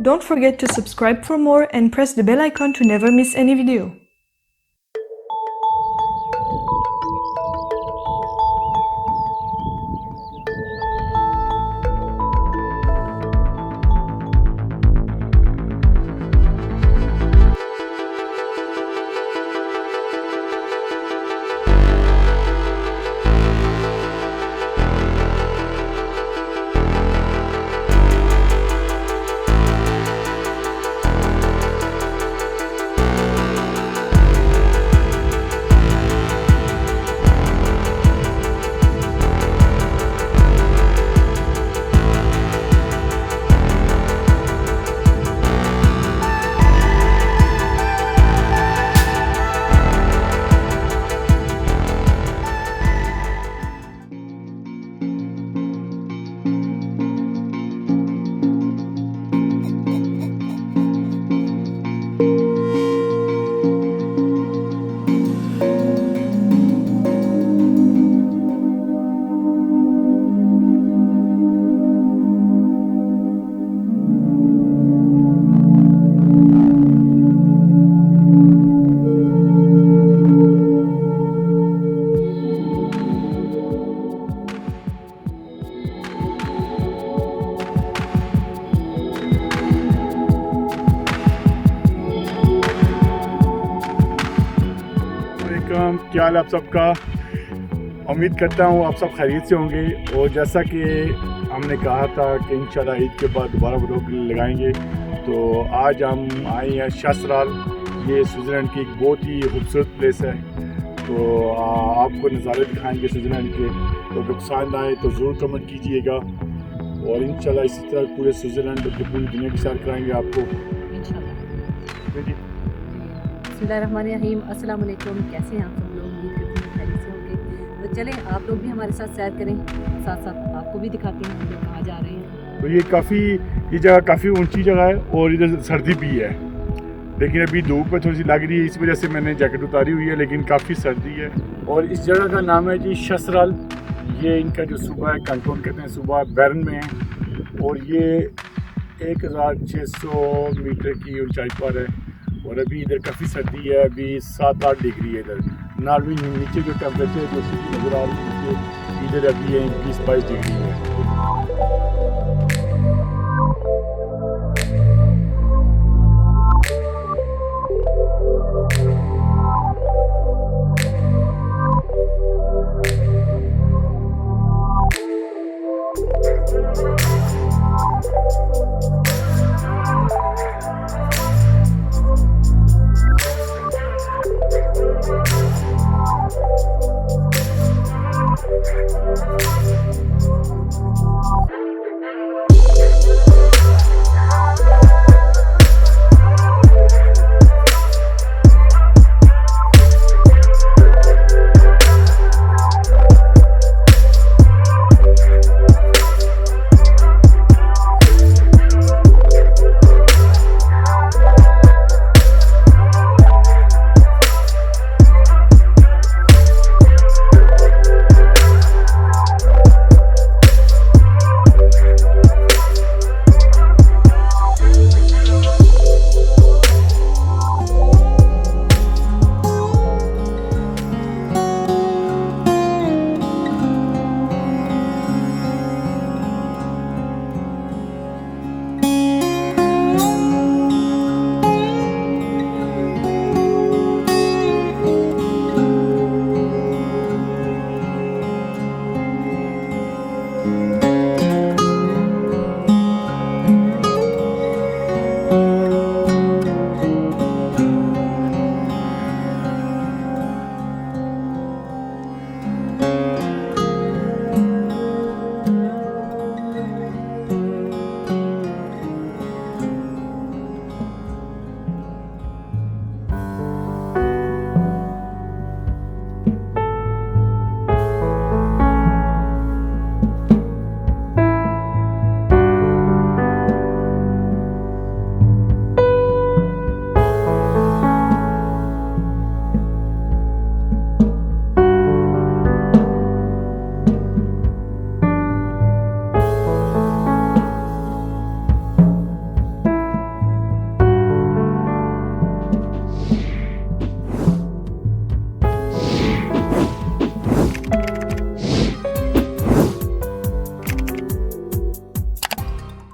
Don't forget to subscribe for more and press the bell icon to never miss any video. क्या हाल आप सबका। उम्मीद करता हूँ आप सब खैरियत से होंगे। और जैसा कि हमने कहा था कि इंशाल्लाह ईद के बाद दोबारा व्लॉग लगाएंगे, तो आज हम आए हैं शासराल। ये स्विट्ज़रलैंड की एक बहुत ही खूबसूरत प्लेस है, तो आपको नज़ारे दिखाएंगे स्विट्ज़रलैंड के। तो अगर पसंद आए तो ज़रूर कमेंट कीजिएगा, और इंशाल्लाह इसी तरह पूरे स्विट्ज़रलैंड बल्कि पूरी दुनिया की सैर कराएंगे आपको इंशाल्लाह। बिस्मिल्लाहिर्रहमानिर्रहीम, अस्सलाम वालेकुम। कैसे हैं आप सब लोग? उम्मीद करते हैं खैरियत से होंगे। तो चलें आप लोग भी हमारे साथ सैर करें, साथ साथ आपको भी दिखाते हैं हम लोग कहाँ जा रहे हैं। तो ये जगह काफ़ी ऊंची जगह है और इधर सर्दी भी है, लेकिन अभी धूप में थोड़ी सी लग रही है, इस वजह से मैंने जैकेट उतारी हुई है, लेकिन काफ़ी सर्दी है। और इस जगह का नाम है जी चसराल। ये इनका जो सूबा है, कंट्रोल कहते हैं, सूबा बैरन में है, और ये 1600 मीटर की ऊंचाई पर है। और अभी इधर काफ़ी सर्दी है, अभी 7-8 डिग्री है इधर। नार्वी नीचे जो टेम्परेचर जो सिटी नज़र आ रही है, इधर अभी 20-22 डिग्री है।